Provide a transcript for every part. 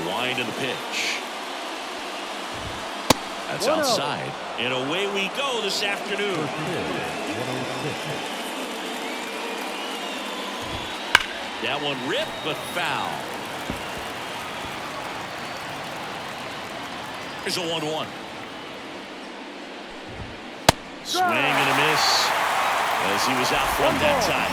The wind of the pitch. That's outside. And away we go this afternoon. That one ripped, but foul. Here's a 1-1. Swing and a miss as he was out front that time.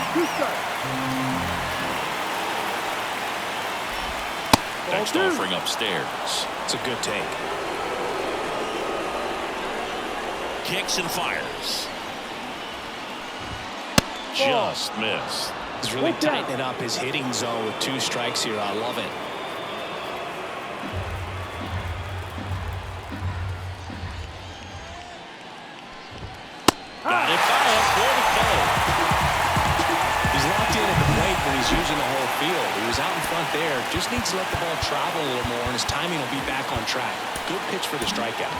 Next offering upstairs. It's a good take. Kicks and fires. Just missed. He's really tightening up his hitting zone with 2 strikes here. I love it. Got it by him. He's locked in at the plate, but he's using the whole field. He was out in front there. Just needs to let the ball travel a little more, and his timing will be back on track. Good pitch for the strikeout.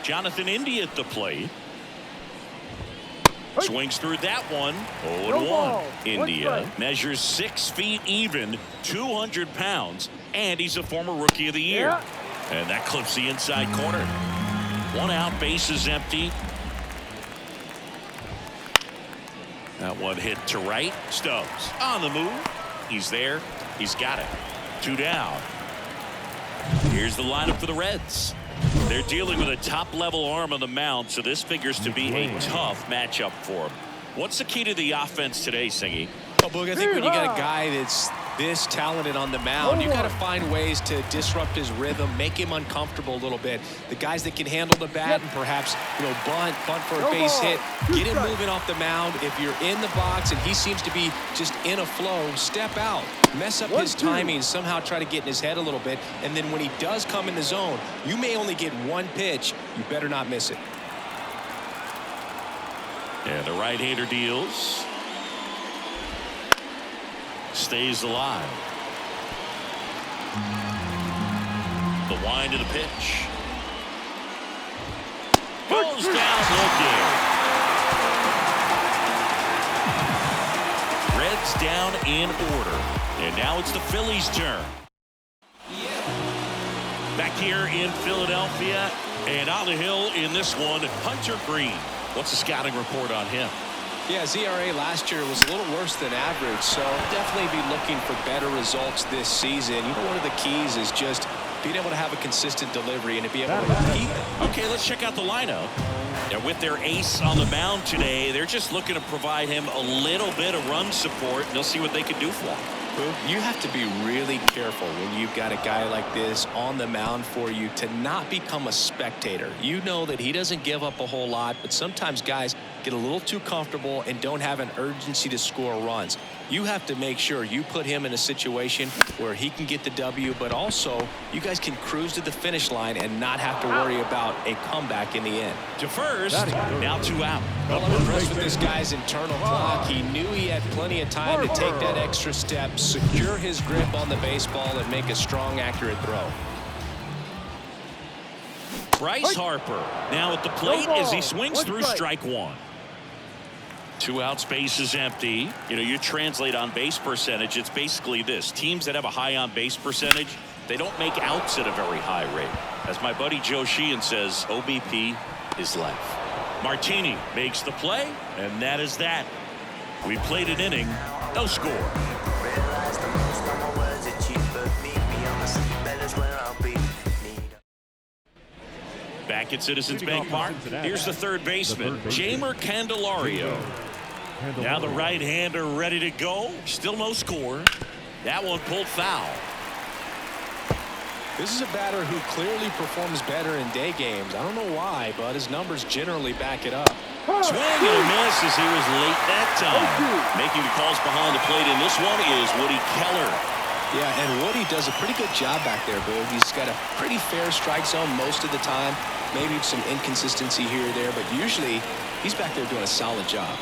Jonathan India at the plate. Swings through that one. 0-1. India measures 6 feet even, 200 pounds, and he's a former Rookie of the Year. And that clips the inside corner. 1 out, bases empty. That one hit to right. Stubbs on the move. He's there. He's got it. 2 down. Here's the lineup for the Reds. They're dealing with a top-level arm on the mound, so this figures to be a tough matchup for him. What's the key to the offense today, Singy? Well, Boog, I think when you got a guy that's this talented on the mound, you got to find ways to disrupt his rhythm, make him uncomfortable a little bit. The guys that can handle the bat and perhaps, bunt for a base hit, get him moving off the mound. If you're in the box and he seems to be just in a flow, step out, mess up his timing, somehow try to get in his head a little bit, and then when he does come in the zone, you may only get 1 pitch. You better not miss it. And the right-hander deals. Stays alive. The wind of the pitch. Goes down looking. Reds down in order. And now it's the Phillies' turn. Back here in Philadelphia. And on the hill in this one, Hunter Green. What's the scouting report on him? Yeah, ZRA last year was a little worse than average, so definitely be looking for better results this season. One of the keys is just being able to have a consistent delivery and to be able to repeat. Okay, let's check out the lineup. Now, with their ace on the mound today, they're just looking to provide him a little bit of run support, and they'll see what they can do for him. You have to be really careful when you've got a guy like this on the mound for you to not become a spectator. You know that he doesn't give up a whole lot, but sometimes guys get a little too comfortable and don't have an urgency to score runs. You have to make sure you put him in a situation where he can get the W, but also you guys can cruise to the finish line and not have to worry about a comeback in the end. To first, now 2 out. Well, I'm impressed with this guy's internal clock. He knew he had plenty of time to take that extra step, secure his grip on the baseball, and make a strong, accurate throw. Bryce Harper now at the plate as he swings through strike 1. 2 outs, base is empty. You translate on base percentage, it's basically this. Teams that have a high on base percentage, they don't make outs at a very high rate. As my buddy Joe Sheehan says, OBP is life. Martini makes the play, and that is that. We played an inning, no score. Back at Citizens Bank Park, here's the third baseman, Jeimer Candelario. Now the right-hander ready to go. Still no score. That one pulled foul. This is a batter who clearly performs better in day games. I don't know why, but his numbers generally back it up. Swing and a miss as he was late that time. Making the calls behind the plate in this one is Woody Keller. Yeah, and Woody does a pretty good job back there, Boog. He's got a pretty fair strike zone most of the time. Maybe some inconsistency here or there, but usually he's back there doing a solid job.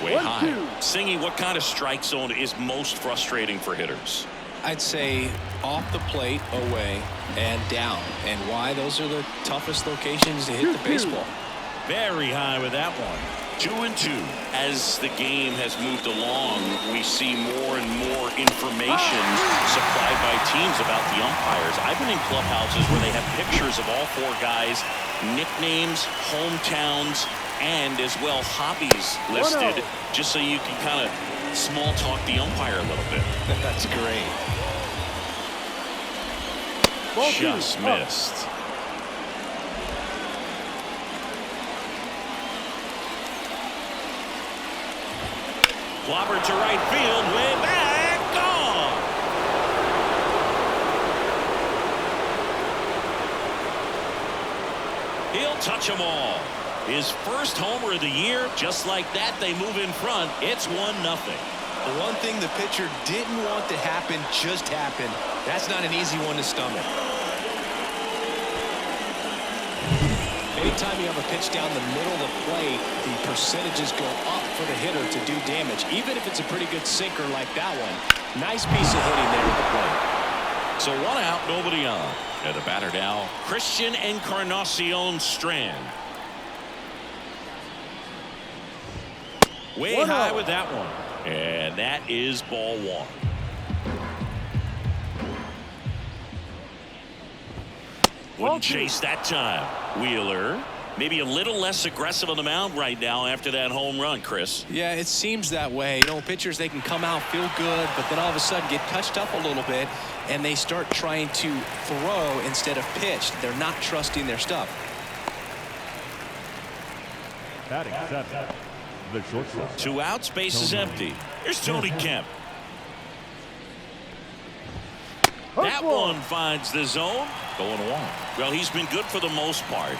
Way high. Singy, what kind of strike zone is most frustrating for hitters? I'd say off the plate, away, and down. And why? Those are the toughest locations to hit the baseball. Very high with that one. 2-2. As the game has moved along, we see more and more information supplied by teams about the umpires. I've been in clubhouses where they have pictures of all four guys, nicknames, hometowns, and as well hobbies listed, just so you can kind of small talk the umpire a little bit. That's great. Just missed. Clobbered to right field, way back, gone. He'll touch them all. His first homer of the year. Just like that, they move in front. It's 1-0. The one thing the pitcher didn't want to happen just happened. That's not an easy one to stomach. Anytime you have a pitch down the middle of the plate, the percentages go up for the hitter to do damage, even if it's a pretty good sinker like that one. Nice piece of hitting there at the plate. So 1 out, nobody on. And the batter now, Christian Encarnacion Strand. Way high with that one. And that is ball 1. Wouldn't chase that time. Wheeler, maybe a little less aggressive on the mound right now after that home run, Chris. Yeah, it seems that way. You know, pitchers, they can come out, feel good, but then all of a sudden get touched up a little bit, and they start trying to throw instead of pitch. They're not trusting their stuff. Batting seven, the shortstop. 2 outs, base is empty. Here's Tony Kemp. That one finds the zone. Going 1. Well, he's been good for the most part.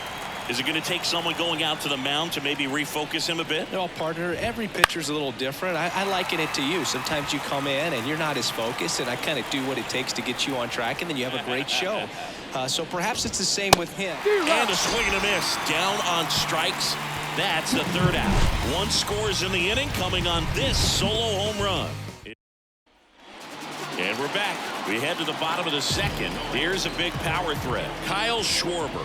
Is it going to take someone going out to the mound to maybe refocus him a bit? No, partner, every pitcher's a little different. I liken it to you. Sometimes you come in and you're not as focused, and I kind of do what it takes to get you on track, and then you have a great show. So perhaps it's the same with him. And a swing and a miss. Down on strikes. That's the 3rd out. 1 scores in the inning, coming on this solo home run. And we're back. We head to the bottom of the 2nd. Here's a big power threat. Kyle Schwarber.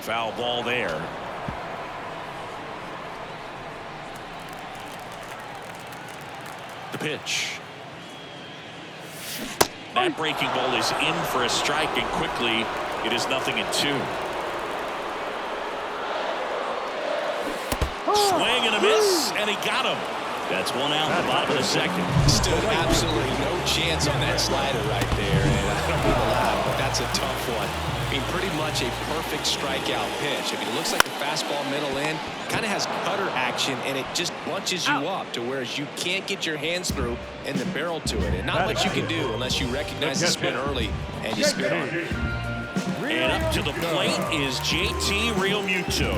Foul ball there. The pitch. That breaking ball is in for a strike, and quickly it is 0-2. Swing and a miss, and he got him. That's 1 out in the bottom of the 2nd. Still absolutely no chance on that slider right there, and I don't mean to laugh, but that's a tough one. I mean, pretty much a perfect strikeout pitch. I mean, it looks like the fastball middle in, kind of has cutter action, and it just bunches you up to where you can't get your hands through and the barrel to it. And not much you can do unless you recognize the spin early and you spin on it. And up to the plate is JT Realmuto.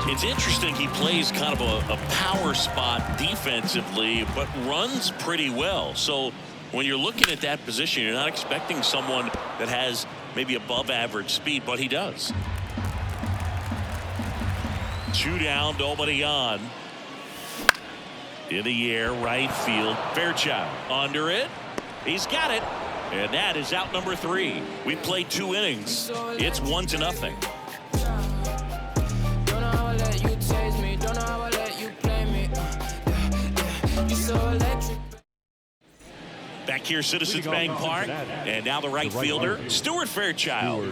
It's interesting, he plays kind of a power spot defensively, but runs pretty well. So when you're looking at that position, you're not expecting someone that has maybe above average speed, but he does. 2 down, nobody on. In the air, right field. Fairchild under it. He's got it. And that is out number 3. We played 2 innings. It's 1-0. Back here, Citizens Bank Park, and now the right fielder, Stuart Fairchild.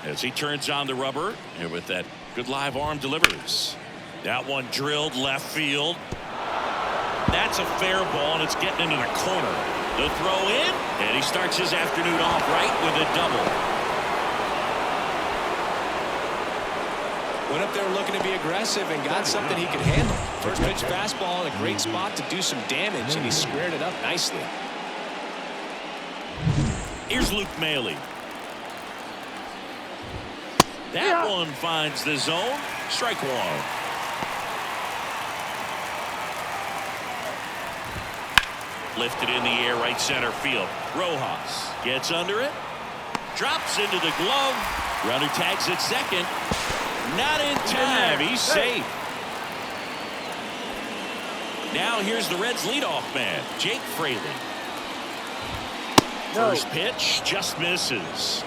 As he turns on the rubber, and with that good live arm delivers. That one drilled left field. That's a fair ball, and it's getting into the corner. The throw in, and he starts his afternoon off right with a double. Went up there looking to be aggressive and got something he could handle. First pitch fastball in a great spot to do some damage, and he squared it up nicely. Here's Luke Maile. That one finds the zone. Strike 1. Lifted in the air, right center field. Rojas gets under it. Drops into the glove. Runner tags at second. Not in time. He's safe. Now here's the Reds' leadoff man, Jake Fraley. First pitch just misses.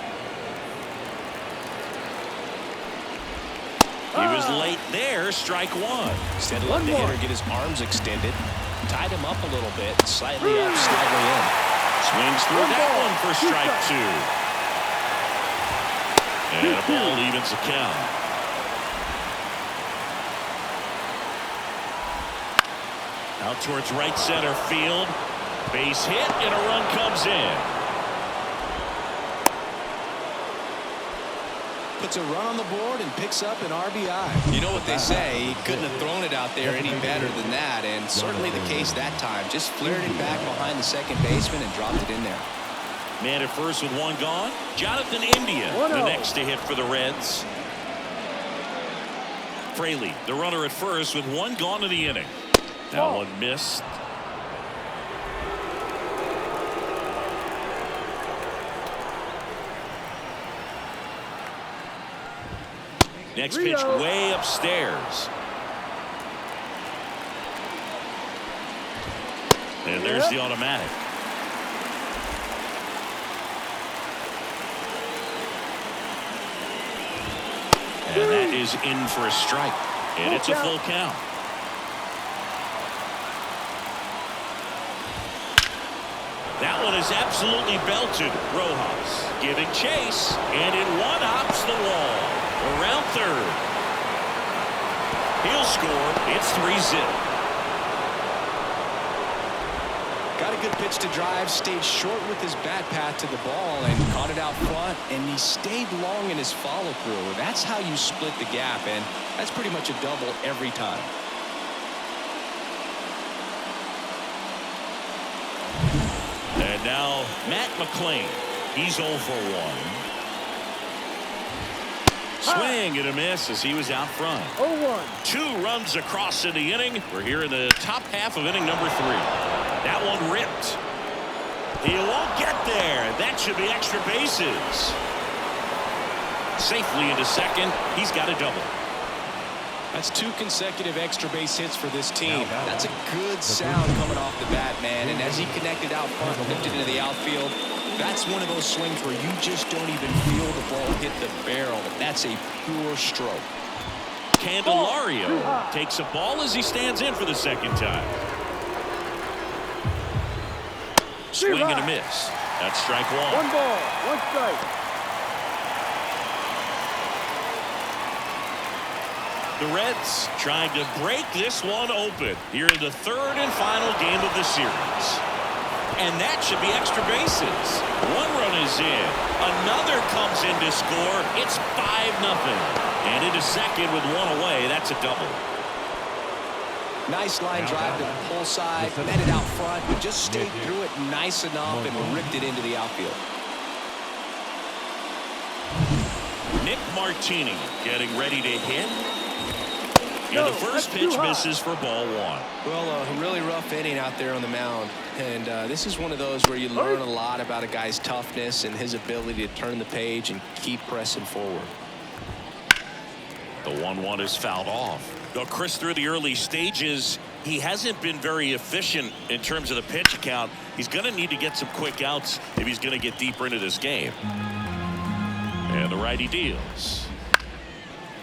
He was late there. Strike one. Instead of letting the hitter get his arms extended, tied him up a little bit, slightly up, slightly in. Swings through that one for strike two. And a ball evens the count. Out towards right center field. Base hit and a run comes in. Puts a run on the board and picks up an RBI. You know what they say, he couldn't have thrown it out there any better than that, and certainly the case that time. Just flared it back behind the second baseman and dropped it in there. Man at first with one gone. Jonathan India, the next to hit for the Reds. Fraley, the runner at first with one gone in the inning. That one missed. Next pitch way upstairs. And there's the automatic. And that is in for a strike. And it's a full count. That one is absolutely belted. Rojas giving chase. And it one-hops the wall. Around third. He'll score. It's 3-0. Got a good pitch to drive, stayed short with his bat path to the ball and caught it out front, and he stayed long in his follow-through. That's how you split the gap, and that's pretty much a double every time. And now Matt McClain. He's 0 for 1. Swing and a miss as he was out front. 0-1. 2 runs across in the inning. We're here in the top half of inning number 3. That one ripped. He won't get there. That should be extra bases. Safely into second. He's got a double. That's 2 consecutive extra base hits for this team. That's a good sound coming off the bat, man. And as he connected out front, lifted into the outfield, that's one of those swings where you just don't even feel the ball hit the barrel. That's a pure stroke. Candelario takes a ball as he stands in for the second time. Swing and a miss. That's strike 1. 1 ball, 1 strike. The Reds trying to break this one open here in the 3rd and final game of the series. And that should be extra bases. 1 run is in. Another comes in to score. It's 5-0. And into second with 1 away. That's a double. Nice line drive to the pull side, met it out front, but just stayed through it nice enough and ripped it into the outfield. Nick Martini getting ready to hit. And the first pitch misses for ball 1. Well, a really rough inning out there on the mound. And this is one of those where you learn a lot about a guy's toughness and his ability to turn the page and keep pressing forward. The 1-1 is fouled off. Though Chris, through the early stages, he hasn't been very efficient in terms of the pitch count. He's going to need to get some quick outs if he's going to get deeper into this game. And the righty deals.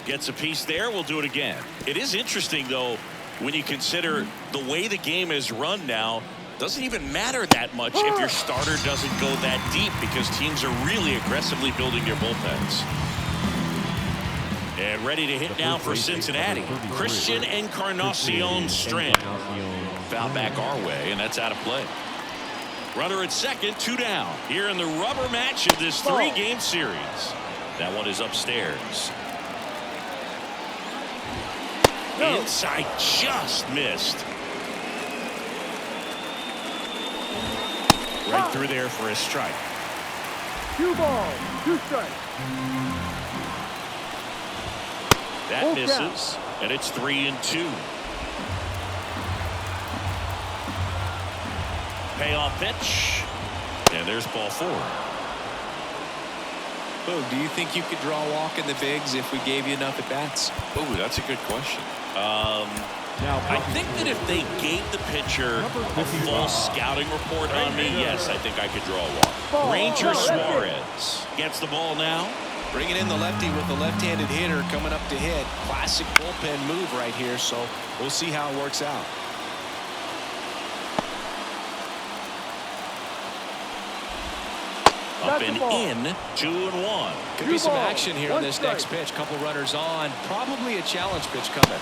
Gets a piece there. We'll do it again. It is interesting, though, when you consider the way the game is run now. Doesn't even matter that much if your starter doesn't go that deep because teams are really aggressively building their bullpens. And ready to hit now for Cincinnati. Christian Encarnacion Strand. Foul back our way, and that's out of play. Runner at second, 2 down. Here in the rubber match of this 3-game series. That one is upstairs. Inside, just missed. Right through there for a strike. 2 balls, 2 strikes. That misses, and it's 3-2. Payoff pitch, and there's ball 4. Oh, do you think you could draw a walk in the bigs if we gave you enough at bats? Oh, that's a good question. I think that if they gave the pitcher a full scouting report on me, yes, I think I could draw a walk. Ranger Suarez gets the ball now. Bringing in the lefty with the left-handed hitter coming up to hit. Classic bullpen move right here, so we'll see how it works out. Up and in, 2-1. Could be some action here on this next pitch. Couple runners on. Probably a challenge pitch coming.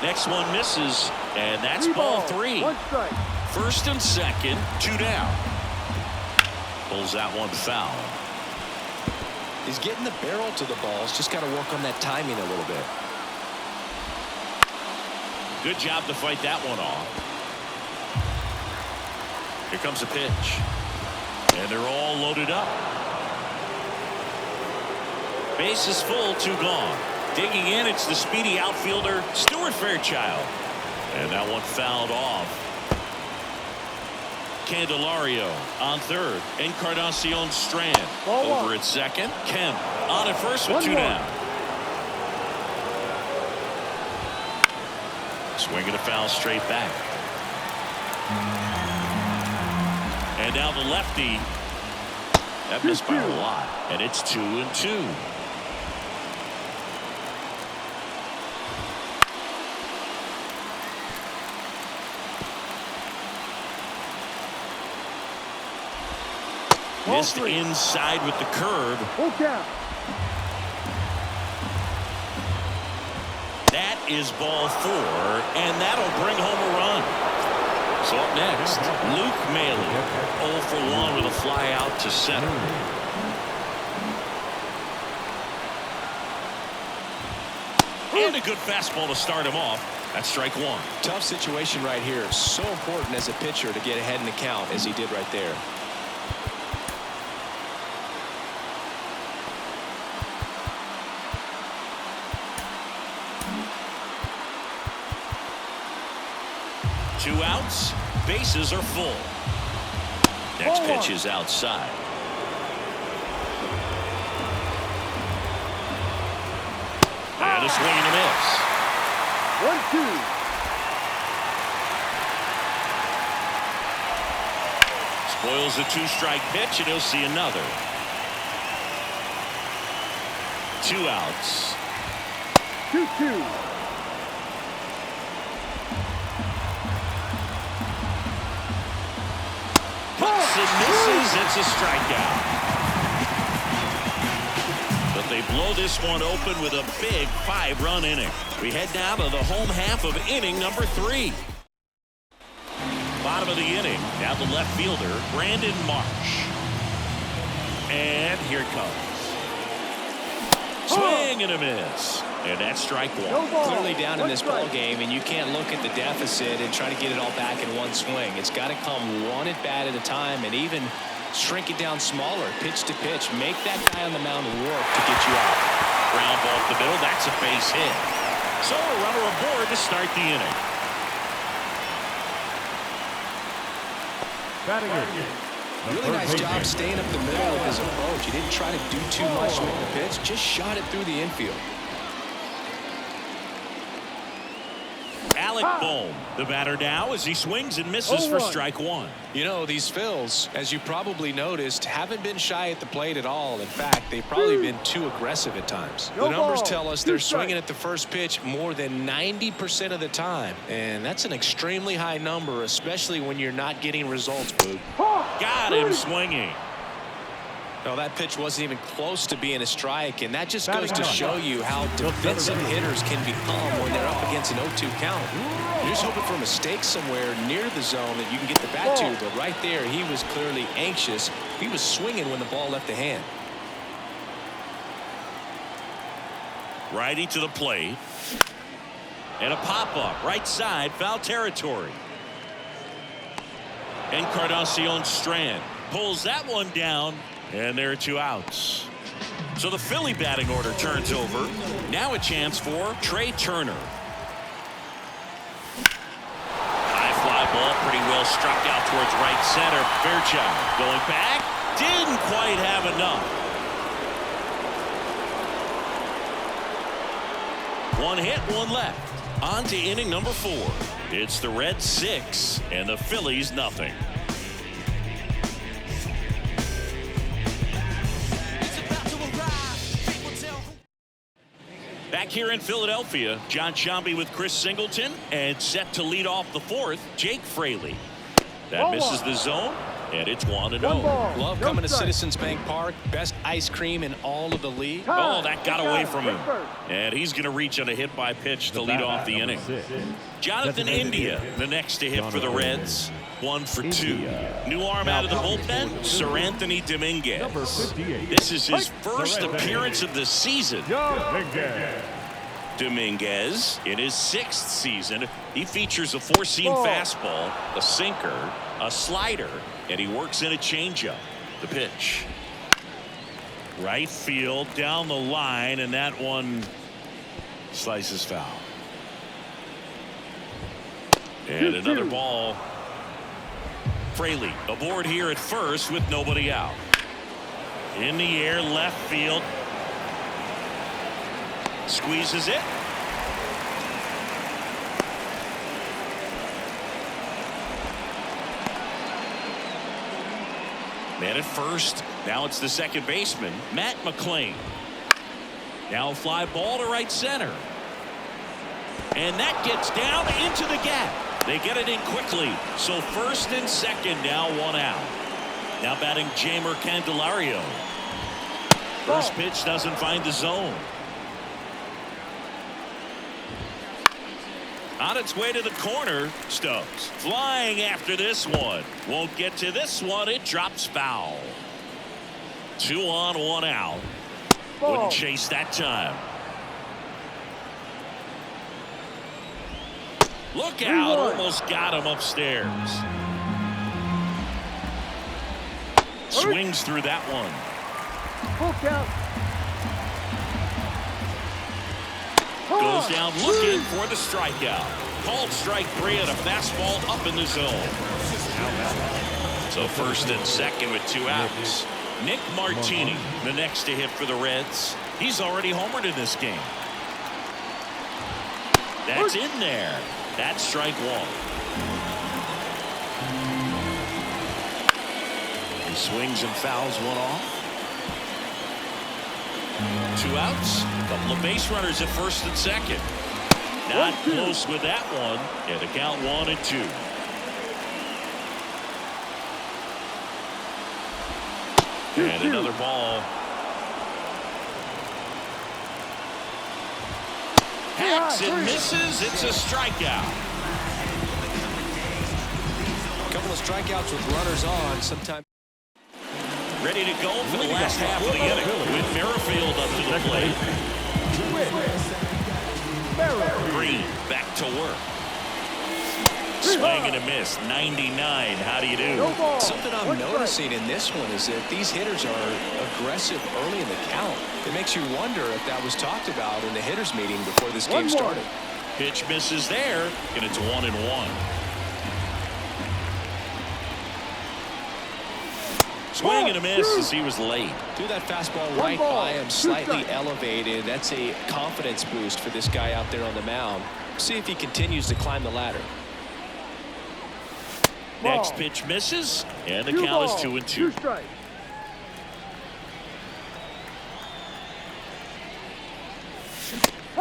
Next one misses, and that's ball 3. 1 strike. First and second, 2 down. Pulls that one foul. He's getting the barrel to the balls. Just got to work on that timing a little bit. Good job to fight that one off. Here comes a pitch. And they're all loaded up. Base is full, 2 gone. Digging in, it's the speedy outfielder, Stuart Fairchild. And that one fouled off. Candelario on third. Encarnacion Strand over at second. Kemp on at first with 2 down. Swinging a foul straight back. And now the lefty. That missed by a lot. And it's 2-2. Missed inside with the curve. Full count. That is ball 4, and that'll bring home a run. So up next, Luke Maley, 0 for 1 with a fly out to center. And a good fastball to start him off. That's strike 1. Tough situation right here. So important as a pitcher to get ahead in the count as he did right there. Two outs, bases are full. Next pitch is outside. And a swing and a miss. 1-2. Spoils the 2-strike pitch, and he'll see another. 2 outs. 2-2. And misses. It's a strikeout. But they blow this one open with a big 5-run inning. We head now to the home half of inning number 3. Bottom of the inning. Now the left fielder, Brandon Marsh. And here it comes. Swing and a miss. And that's strike 1. Clearly down in this ball game, and you can't look at the deficit and try to get it all back in one swing. It's got to come one at bat at a time, and even shrink it down smaller, pitch to pitch. Make that guy on the mound work to get you out. Ground ball up the middle. That's a base hit. So a runner aboard to start the inning. Batting it. Really nice job staying up the middle of his approach. He didn't try to do too much with the pitch, just shot it through the infield. Alec Bohm, the batter now, as he swings and misses for strike 1. You know, these Phils, as you probably noticed, haven't been shy at the plate at all. In fact, they've probably been too aggressive at times. The numbers tell us they're swinging at the first pitch more than 90% of the time. And that's an extremely high number, especially when you're not getting results, Boog. Got him swinging. No, that pitch wasn't even close to being a strike, and that just goes to show you how defensive hitters can become when they're up against an 0-2 count. You're just hoping for a mistake somewhere near the zone that you can get the bat to, but right there, he was clearly anxious. He was swinging when the ball left the hand. Righty to the plate. And a pop-up, right side, foul territory. Encarnacion Strand pulls that one down. And there are 2 outs. So the Philly batting order turns over. Now a chance for Trey Turner. High fly ball, pretty well struck out towards right center. Fairchild going back. Didn't quite have enough. 1 hit, 1 left. On to inning number 4. It's the Reds 6 and the Phillies nothing. Back here in Philadelphia, John Sciambi with Chris Singleton, and set to lead off the fourth, Jake Fraley. That misses the zone, and it's 1-0. Love coming to Citizens Bank Park. Best ice cream in all of the league. Oh, that got away from him. And he's going to reach on a hit by pitch to lead off the inning. Jonathan India, the next to hit for the Reds. 1 for 2. New arm out of the bullpen, Sir Anthony Dominguez. This is his first appearance of the season. Dominguez, in his 6th season, he features a 4-seam fastball, a sinker, a slider, and he works in a changeup. The pitch. Right field, down the line, and that one slices foul. And another ball. Fraley aboard here at first with nobody out. In the air, left field. Squeezes it. Man at first. Now it's the second baseman, Matt McClain. Now a fly ball to right center. And that gets down into the gap. They get it in quickly. So first and second, now 1 out. Now batting Jeimer Candelario. First pitch doesn't find the zone. On its way to the corner, Stubbs flying after this one. Won't get to this one. It drops foul. 2 on, 1 out. Wouldn't chase that time. Look out, almost got him upstairs. Swings through that one. Full count. Goes down looking for the strikeout. Called strike 3 and a fastball up in the zone. So first and second with 2 outs. Nick Martini, the next to hit for the Reds. He's already homered in this game. That's in there. That's strike 1. He swings and fouls one off. 2 outs. Couple of base runners at first and second. Not close with that one. Yeah, the count 1 and 2. And another ball. Hacks and misses. It's a strikeout. A couple of strikeouts with runners on. Sometimes. Ready to go for the last half of the inning with Merrifield up to the plate. Green back to work. Swing and a miss. 99. How do you do? Something I'm noticing in this one is that these hitters are aggressive early in the count. It makes you wonder if that was talked about in the hitters meeting before this game started. Pitch misses there, and it's 1-1. Swing and a miss as he was late. Threw that fastball right by him, slightly elevated. That's a confidence boost for this guy out there on the mound. See if he continues to climb the ladder. Next pitch misses, and the count is 2-2.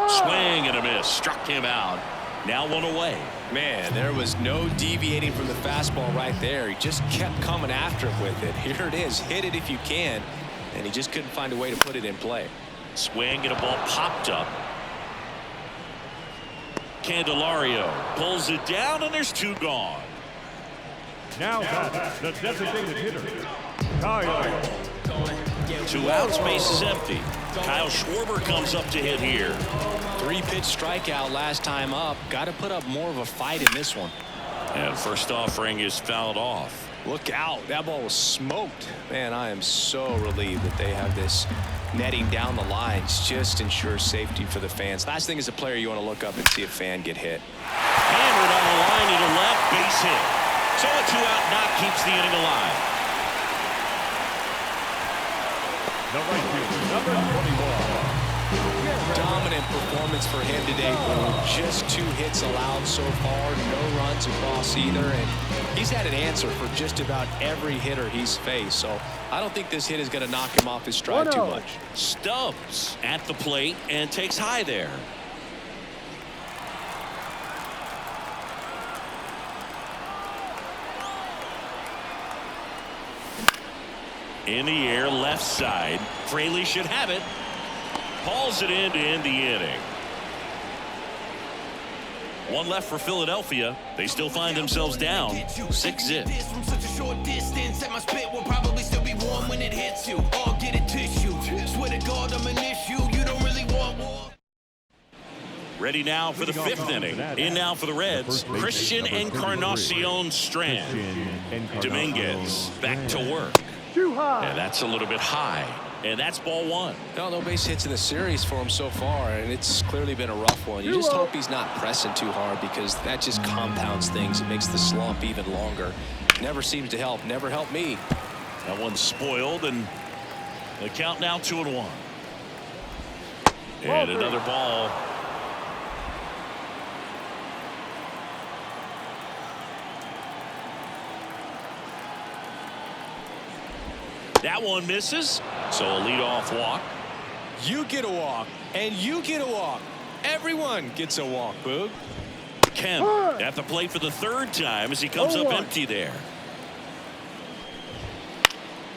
Swing and a miss. Struck him out. Now 1 away. Man, there was no deviating from the fastball right there. He just kept coming after him with it. Here it is. Hit it if you can. And he just couldn't find a way to put it in play. Swing and a ball popped up. Candelario pulls it down, and there's 2 gone. Now that's the designated hitter, Kyle. 2 outs, base is empty. Kyle Schwarber comes up to hit here. 3-pitch strikeout last time up. Got to put up more of a fight in this one. And first offering is fouled off. Look out. That ball was smoked. Man, I am so relieved that they have this netting down the lines. Just ensures safety for the fans. Last thing as a player, you want to look up and see a fan get hit. Hammered on the line to the left, base hit. So a 2-out knock keeps the inning alive. The right fielder, number 21. Dominant performance performance for him today. Just 2 hits allowed so far, no runs across either, and he's had an answer for just about every hitter he's faced. So I don't think this hit is going to knock him off his stride too much. Stubbs at the plate and takes high there. In the air, left side. Fraley should have it. Hauls it in to end the inning. 1 left for Philadelphia. They still find themselves down 6-zip. From such a short distance, and my spit will probably still be warm when it hits you. Or get a tissue. Swear to God, I'm an issue. You don't really want war. Ready now for the 5th inning. In now for the Reds, Christian Encarnacion Strand. Dominguez back to work. Too high. And that's a little bit high. And that's ball 1. No base hits in the series for him so far, and it's clearly been a rough one. You just hope he's not pressing too hard, because that just compounds things. It makes the slump even longer. Never seems to help. Never helped me. That one's spoiled, and the count now 2-1. And another ball. That one misses, so a leadoff walk. You get a walk, and you get a walk. Everyone gets a walk, Boog. Kemp at the plate for the 3rd time as he comes up empty there.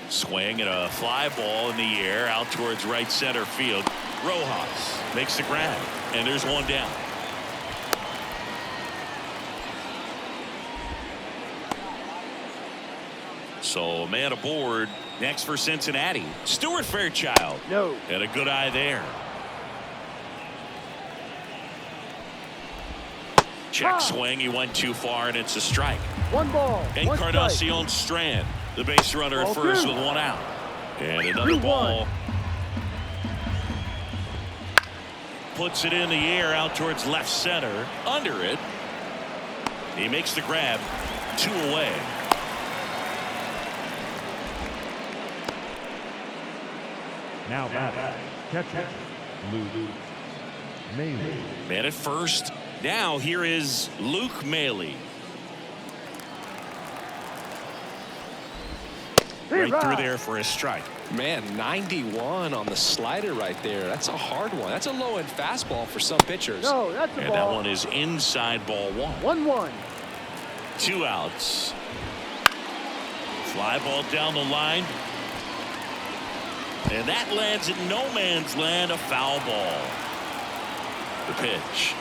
Swing and a fly ball in the air out towards right center field. Rojas makes the grab, and there's one down. So a man aboard. Next for Cincinnati, Stuart Fairchild. No. And a good eye there. Check swing. He went too far, and it's a strike. 1 ball. Encarnacion Strand, the base runner at first with 1 out. And another ball. Puts it in the air out towards left center. Under it. He makes the grab. 2 away. Now batting, catcher, Luke Maile. Man at first. Now here is Luke Maile. Right through there for a strike. Man, 91 on the slider right there. That's a hard one. That's a low-end fastball for some pitchers. No, that's a and ball. that one is inside ball 1. 1-1. 2 outs. Fly ball down the line. And that lands in no man's land, a foul ball. The pitch.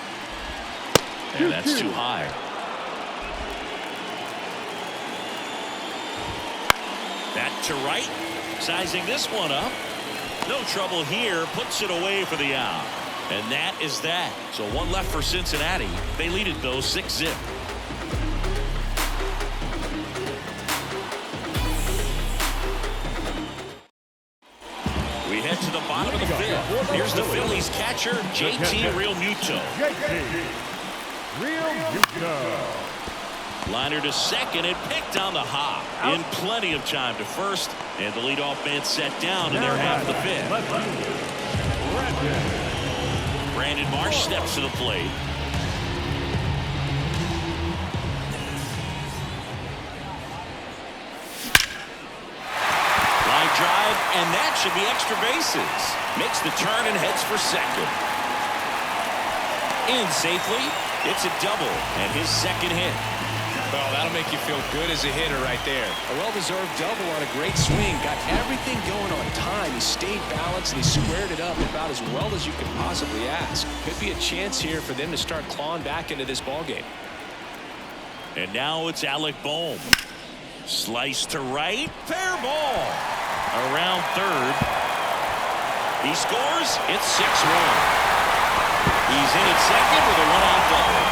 And that's too high. Back to right. Sizing this one up. No trouble here. Puts it away for the out. And that is that. So 1 left for Cincinnati. They lead it, though, 6-zip. We head to the bottom of the 5th. Here's the Phillies catcher, JT Realmuto. Liner to second and picked on the hop. In plenty of time to first. And the leadoff man set down in their half of the 5th. Brandon Marsh steps to the plate. Line drive, and that should be extra bases. Makes the turn and heads for second. In safely. It's a double and his 2nd hit. Well, that'll make you feel good as a hitter right there. A well-deserved double on a great swing. Got everything going on time. He stayed balanced and he squared it up about as well as you could possibly ask. Could be a chance here for them to start clawing back into this ballgame. And now it's Alec Bohm. Slice to right. Fair ball. Around 3rd. He scores. It's 6-1. He's in at second with a 1-out double.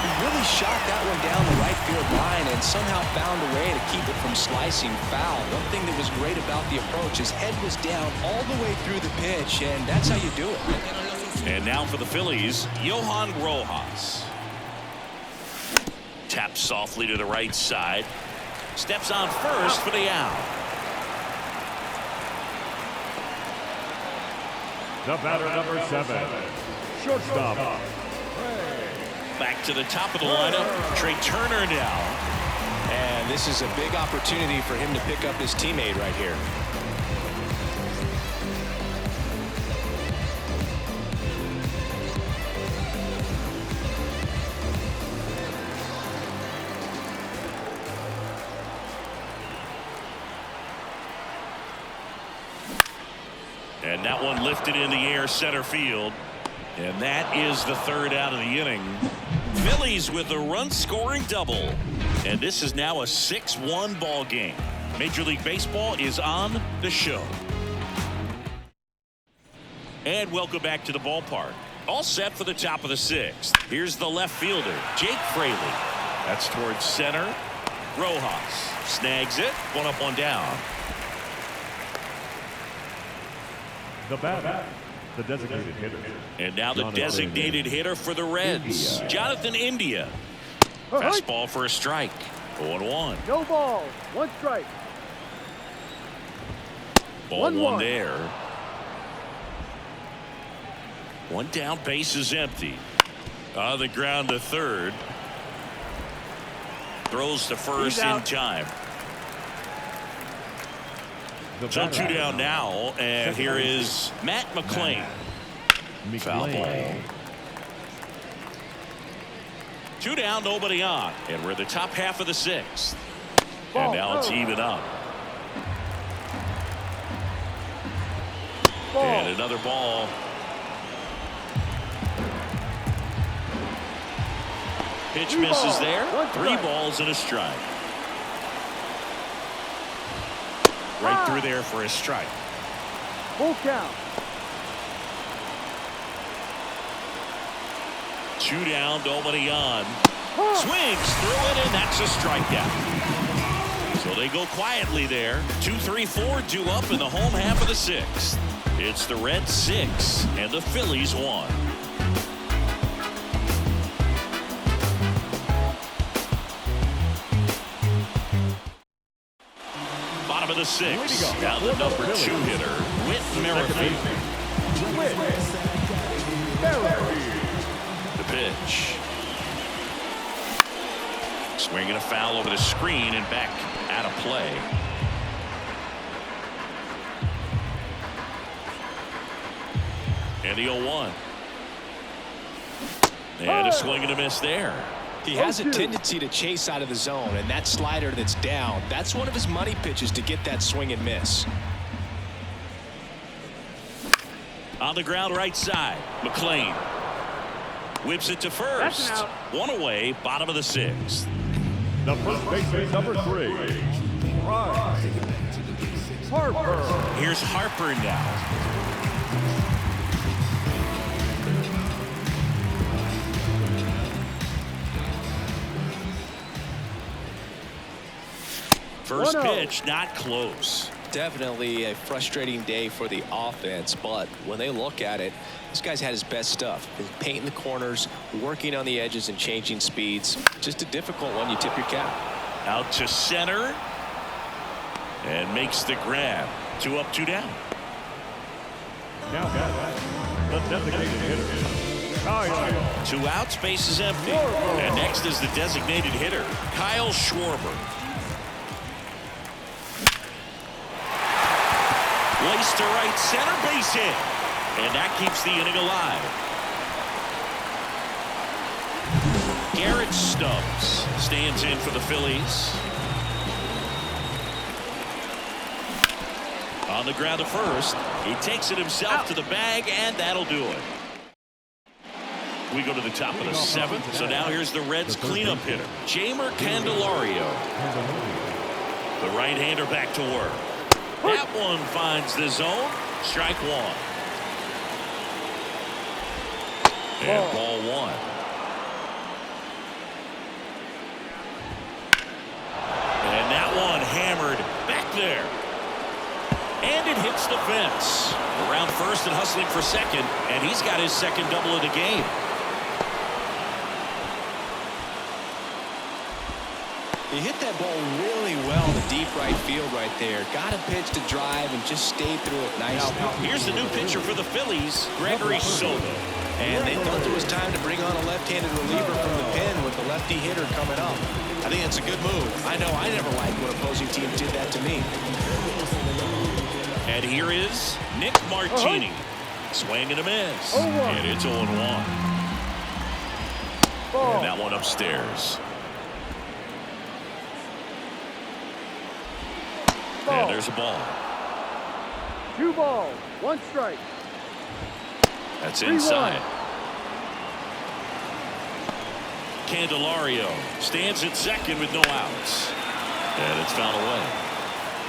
He really shot that one down the right field line and somehow found a way to keep it from slicing foul. One thing that was great about the approach, his head was down all the way through the pitch, and that's how you do it. And now for the Phillies, Johan Rojas. Taps softly to the right side. Steps on first for the out. The batter, number 7, shortstop. Back to the top of the lineup, Trey Turner now. And this is a big opportunity for him to pick up his teammate right here. And that one lifted in the air center field. And that is the third out of the inning. Phillies with a run-scoring double. And this is now a 6-1 ball game. Major League Baseball is on the show. And welcome back to the ballpark. All set for the top of the 6th. Here's the left fielder, Jake Fraley. That's towards center. Rojas snags it. 1 up, 1 down. The batter, the designated hitter. And now the designated hitter for the Reds, Jonathan India. Fastball for a strike. 0-1. No ball. 1 strike. Ball 1 there. 1 down, base is empty. On the ground to third. Throws to first in time. So 2 down now, and here is Matt McClain. Foul ball. 2 down, nobody on, and we're the top half of the 6th. And now it's even up. And another ball. Pitch misses there. 3 balls and a strike. Right through there for a strike. Full count. 2 down, nobody on. Swings through it, and that's a strikeout. So they go quietly there. 2, 3, 4, 2 up in the home half of the 6th. It's the Reds 6 and the Phillies 1. Bottom of the 6th. Now the number 2 hitter, Whit Merrifield. The pitch. Swinging a foul over the screen and back out of play. And the 0-1. And a swing and a miss there. He has a tendency to chase out of the zone, and that slider that's down, that's one of his money pitches to get that swing and miss. On the ground right side, McClain whips it to first. 1 away, bottom of the 6th. The first baseman, number 3, Harper. Here's Harper now. First pitch, not close. Definitely a frustrating day for the offense, but when they look at it, this guy's had his best stuff. He's painting the corners, working on the edges and changing speeds. Just a difficult one. You tip your cap. Out to center and makes the grab. 2 up, 2 down. Now the designated hitter, Kyle. 2 outs, base is empty. And next is the designated hitter, Kyle Schwarber. Laced to right center, base hit. And that keeps the inning alive. Garrett Stubbs stands in for the Phillies. On the ground to first. He takes it himself to the bag, and that'll do it. We go to the top of the 7th. So now here's the Reds cleanup hitter, Jamer Candelario. The right-hander back to work. That one finds the zone. Strike 1. And ball 1. And that one hammered back there. And it hits the fence. Around first and hustling for second. And he's got his second double of the game. He hit that ball really well to deep right field right there. Got a pitch to drive and just stayed through it nicely. Here's the new pitcher for the Phillies, Gregory Soto. And they thought there was time to bring on a left-handed reliever from the pen with the lefty hitter coming up. I think it's a good move. I know I never liked when opposing teams did that to me. And here is Nick Martini. Swing and a miss. And it's 0-1. And that one upstairs. And there's a ball. 2 balls, 1 strike. That's inside. Candelario stands at second with no outs. And it's fouled away.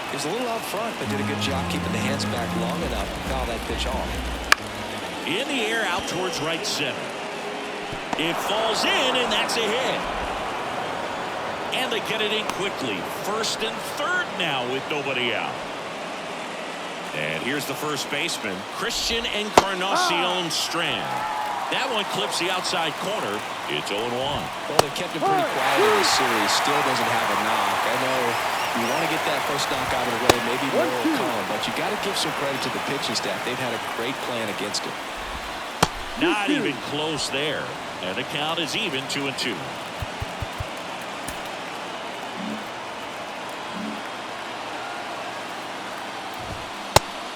He was a little out front, but did a good job keeping the hands back long enough to foul that pitch off. In the air out towards right center. It falls in, and that's a hit. And they get it in quickly. First and third now with nobody out. And here's the first baseman, Christian Encarnacion Strand. That one clips the outside corner. It's 0-1. Well, they kept him pretty quiet in this series. Still doesn't have a knock. I know you want to get that first knock out of the way, maybe more will come, but you got to give some credit to the pitching staff. They've had a great plan against him. Not even close there. And the count is even 2-2.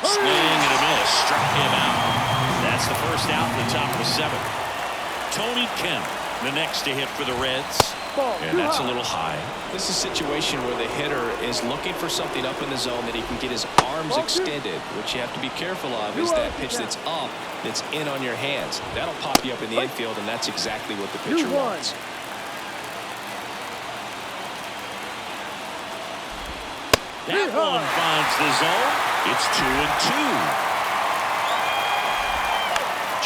Swing and a miss. Struck him out. That's the first out in the top of the 7th. Tony Kemp, the next to hit for the Reds. And that's a little high. This is a situation where the hitter is looking for something up in the zone that he can get his arms extended. What you have to be careful of is that pitch that's up, that's in on your hands. That'll pop you up in the infield, and that's exactly what the pitcher wants. That one finds the zone. It's 2-2.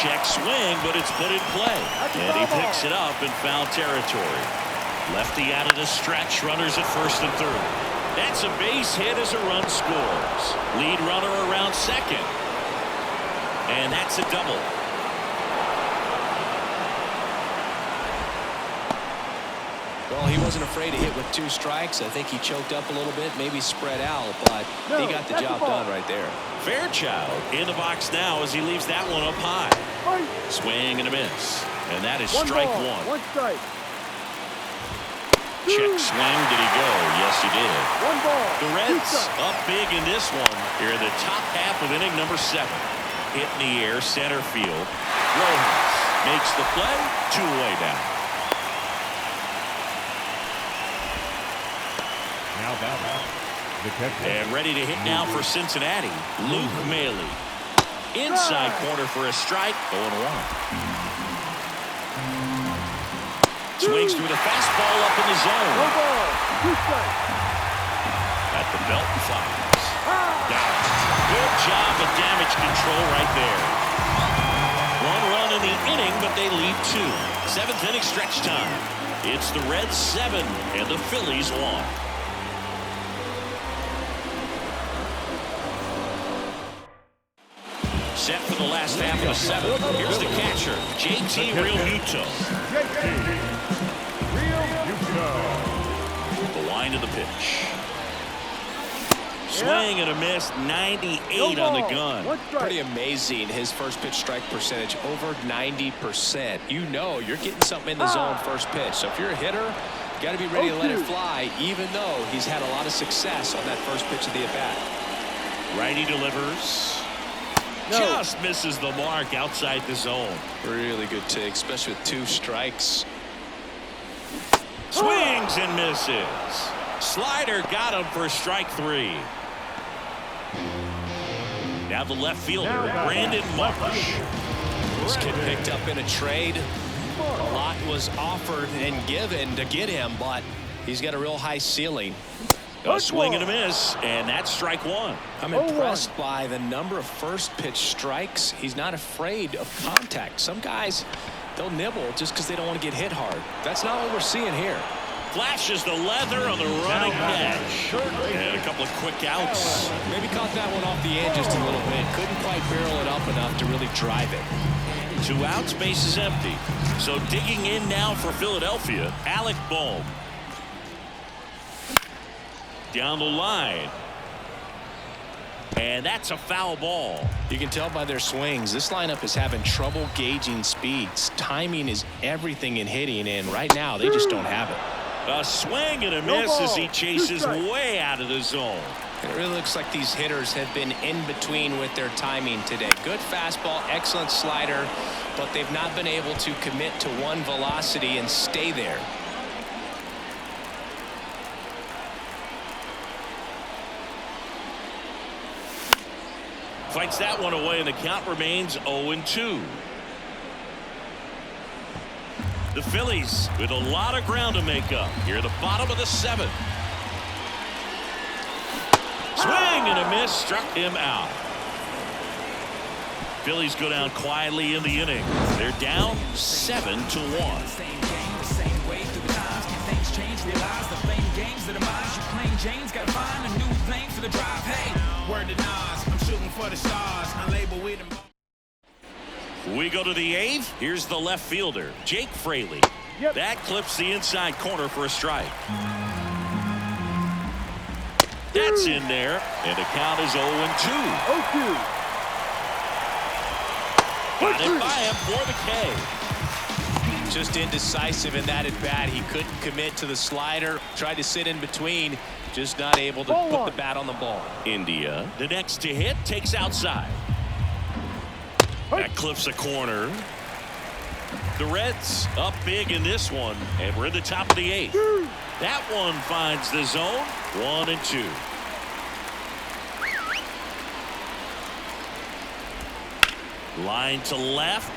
Check swing, but it's put in play. And he picks it up in foul territory. Lefty out of the stretch. Runners at first and third. That's a base hit as a run scores. Lead runner around second. And that's a double. Well, he wasn't afraid to hit with 2 strikes. I think he choked up a little bit, maybe spread out, but he got the job done right there. Fairchild in the box now as he leaves that one up high. Swing and a miss. And that is strike 1. 1 strike. Check swing. Did he go? Yes, he did. 1 ball. The Reds up big in this one. Here in the top half of inning number 7. Hit in the air, center field. Rojas makes the play. 2 away now. Now back. And ready to hit now for Cincinnati, Luke Maile. Inside corner for a strike. 0-1. Swings through the fastball up in the zone. 1 ball, 2 strikes. At the belt and fires. Down. Good job of damage control right there. 1 run in the inning, but they lead 2. 7th inning stretch time. It's the Reds 7 and the Phillies 1. Set for the last half of the 7th. Here's the catcher, JT Realmuto. The wind of the pitch. Swing and a miss, 98 on the gun. Pretty amazing, his first pitch strike percentage, over 90%. You know you're getting something in the zone first pitch. So if you're a hitter, you got to be ready to let it fly, even though he's had a lot of success on that first pitch of the at-bat. Righty delivers. Just misses the mark outside the zone. Really good take, especially with 2 strikes. Swings and misses. Slider got him for strike 3. Now the left fielder, Brandon Marsh. This kid picked up in a trade. A lot was offered and given to get him, but he's got a real high ceiling. A swing and a miss, and that's strike 1. I'm impressed by the number of first pitch strikes. He's not afraid of contact. Some guys, they'll nibble just because they don't want to get hit hard. That's not what we're seeing here. Flashes the leather on the running catch. And a couple of quick outs. Maybe caught that one off the edge just a little bit. Couldn't quite barrel it up enough to really drive it. 2 outs, base is empty. So digging in now for Philadelphia, Alec Bohm. Down the line. And that's a foul ball. You can tell by their swings, this lineup is having trouble gauging speeds. Timing is everything in hitting, and right now they just don't have it. A swing and a miss as he chases way out of the zone. It really looks like these hitters have been in between with their timing today. Good fastball, excellent slider, but they've not been able to commit to one velocity and stay there. Fights that one away, and the count remains 0-2. The Phillies with a lot of ground to make up here at the bottom of the 7th. Swing and a miss, struck him out. Phillies go down quietly in the inning. They're down 7-1. Same game, the same way through the times. Can things change? Realize the flame games that demise. You claim James, gotta find a new plane for the drive. Hey, word to Nas, I'm shooting for the stars. Unlabeled with them. We go to the 8th. Here's the left fielder, Jake Fraley. Yep. That clips the inside corner for a strike. That's in there, and the count is 0-2. 0-2. Got it by him for the K. Just indecisive in that at bat. He couldn't commit to the slider. Tried to sit in between. Just not able to put the bat on the ball. India, the next to hit, takes outside. That clips a corner. The Reds up big in this one, and we're in the top of the 8th. That one finds the zone. 1-2. Line to left.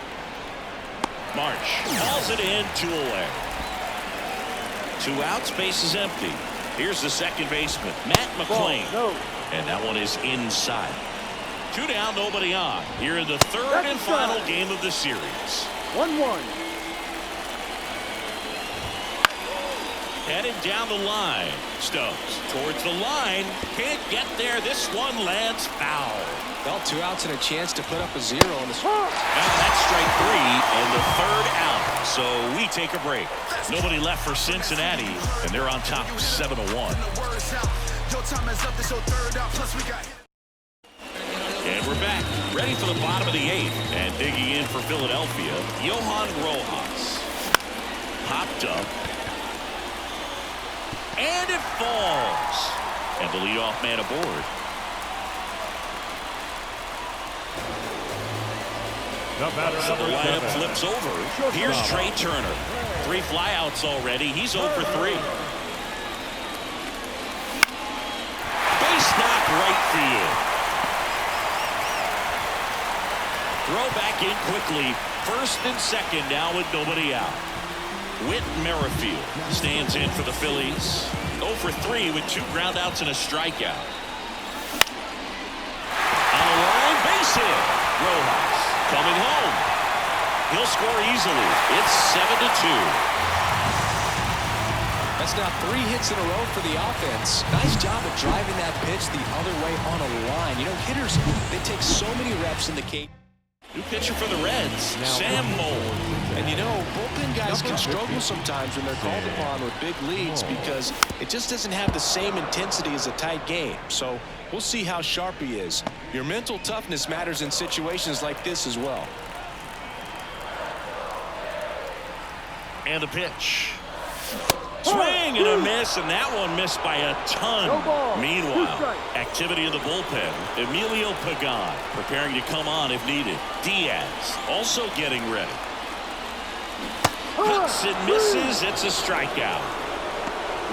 Marsh calls it in, 2 away. 2 outs, base is empty. Here's the second baseman, Matt McClain. And that one is inside. 2 down, nobody on. Here in the 3rd and final game of the series. 1-1. Headed down the line. Stokes towards the line. Can't get there. This one lands foul. Well, 2 outs and a chance to put up a 0 on the Now that's strike 3 and the 3rd out. So we take a break. Nobody left for Cincinnati, and they're on top 7-1. And we're back, ready for the bottom of the 8th, and digging in for Philadelphia, Johan Rojas. Popped up. And it falls. And the leadoff man aboard. So the lineup flips over. Here's Trey Turner. 3 flyouts already. He's 0 for 3. Base knock right field. Throw back in quickly. 1st and 2nd now with nobody out. Whit Merrifield stands in for the Phillies. 0 for 3 with 2 groundouts and a strikeout. On the line, base hit. Rojas coming home. He'll score easily. It's 7-2. That's now 3 hits in a row for the offense. Nice job of driving that pitch the other way on a line. You know, hitters, they take so many reps in the cage. New pitcher for the Reds, Sam Mold. And you know, bullpen guys can struggle sometimes when they're called upon with big leads because it just doesn't have the same intensity as a tight game. So we'll see how sharp he is. Your mental toughness matters in situations like this as well. And the pitch. Swing and a miss, and that one missed by a ton. Meanwhile, activity in the bullpen. Emilio Pagan preparing to come on if needed. Diaz also getting ready. Hits and misses. It's a strikeout.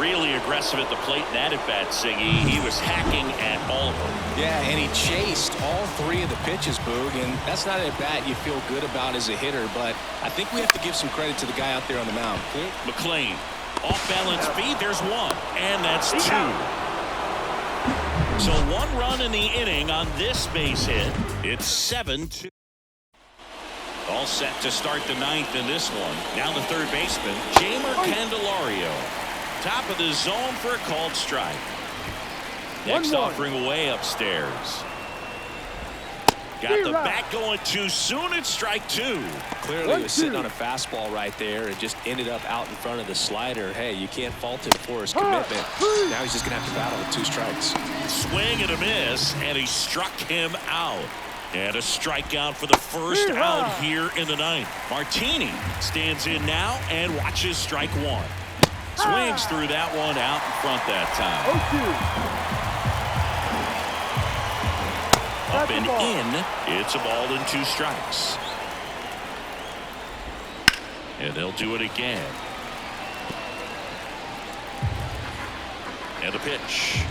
Really aggressive at the plate in that at-bat, Siggy. He was hacking at all of them. Yeah, and he chased all 3 of the pitches, Boog, and that's not an at-bat you feel good about as a hitter, but I think we have to give some credit to the guy out there on the mound. McClain. Off-balance feed, there's 1, and that's 2. So 1 run in the inning on this base hit. It's 7-2. All set to start the 9th in this one. Now the 3rd baseman, Jamer Candelario. Top of the zone for a called strike. Next offering away upstairs. Got the bat going too soon. It's strike two. Clearly he was sitting on a fastball right there and just ended up out in front of the slider. Hey, you can't fault him for his commitment. Now he's just going to have to battle with 2 strikes. Swing and a miss, and he struck him out. And a strikeout for the first out here in the ninth. Martini stands in now and watches strike one. Swings through that one out in front that time. Up and in, it's a ball and 2 strikes. And they'll do it again. And the pitch.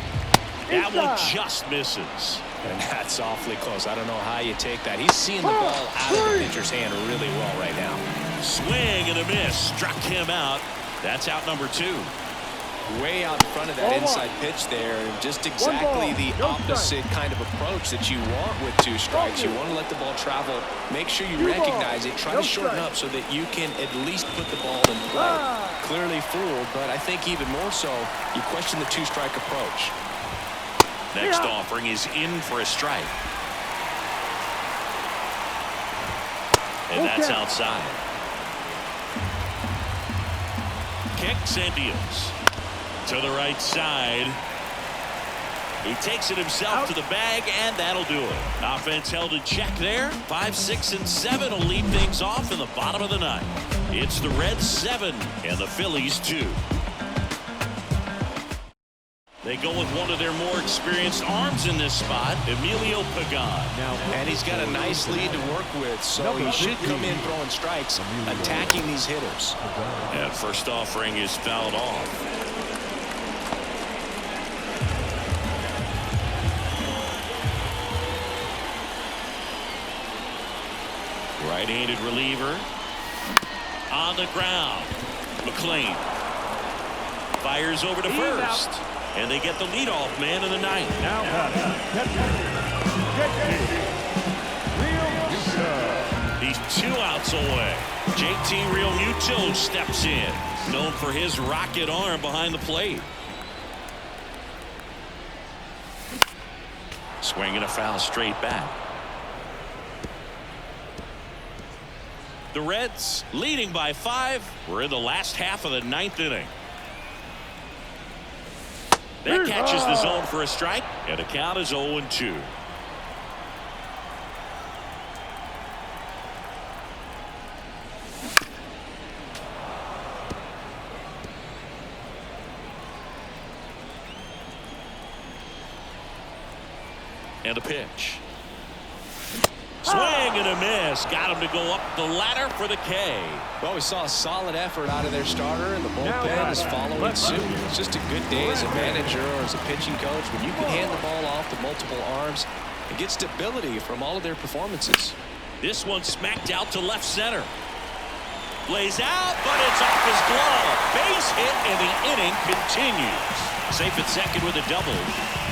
That one just misses. And that's awfully close. I don't know how you take that. He's seeing the ball out of the pitcher's hand really well right now. Swing and a miss. Struck him out. That's out number 2. Way out in front of that inside pitch there, and just exactly the opposite kind of approach that you want with 2 strikes. You want to let the ball travel, make sure you recognize it, try to shorten up so that you can at least put the ball in play. Clearly fooled, but I think even more so, you question the 2-strike approach. Next offering is in for a strike. And that's outside. Kicks and deals. To the right side. He takes it himself to the bag, and that'll do it. Offense held in check there. 5, 6, and 7 will lead things off in the bottom of the ninth. It's the Reds 7 and the Phillies 2. They go with one of their more experienced arms in this spot, Emilio Pagan. And he's got a nice lead to work with, so he should come in throwing strikes, attacking these hitters. And first offering is fouled off. Right-handed reliever on the ground. McLean fires over to first, and they get the leadoff man in the ninth. Now He's 2 outs away. JT Realmuto steps in, known for his rocket arm behind the plate. Swinging a foul straight back. The Reds leading by 5. We're in the last half of the ninth inning. That catches the zone for a strike, and the count is 0-2. And a pitch. Swing and a miss. Got him to go up the ladder for the K. Well, we saw a solid effort out of their starter, and the bullpen is following suit. It's just a good day as a manager or as a pitching coach when you can hand the ball off to multiple arms and get stability from all of their performances. This one smacked out to left center. Lays out, but it's off his glove. Base hit, and the inning continues. Safe at second with a double.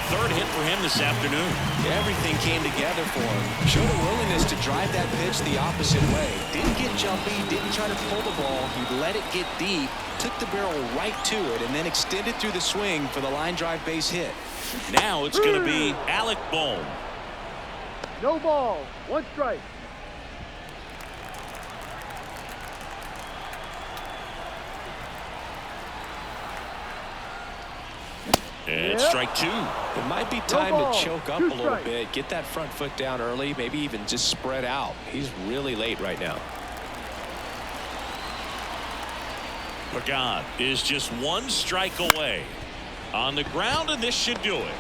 3rd hit for him this afternoon. Everything came together for him. Showed a willingness to drive that pitch the opposite way. Didn't get jumpy, didn't try to pull the ball. He let it get deep, took the barrel right to it, and then extended through the swing for the line drive base hit. Now it's going to be Alec Bohm. No ball. 1 strike. And strike 2. It might be time to choke up a little bit, get that front foot down early, maybe even just spread out. He's really late right now. Pagan is just 1 strike away. On the ground, and this should do it.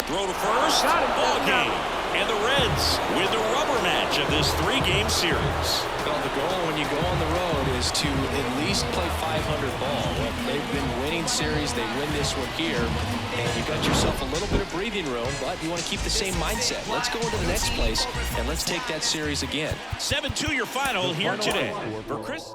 Throw to first. Ball game. And the Reds win the rubber match of this 3-game series. Well, the goal when you go on the road is to at least play 500 ball. Well, they've been winning series. They win this one here, and you've got yourself a little bit of breathing room, but you want to keep the same mindset. Let's go into the next place, and let's take that series again. 7-2 your final here today. For Chris.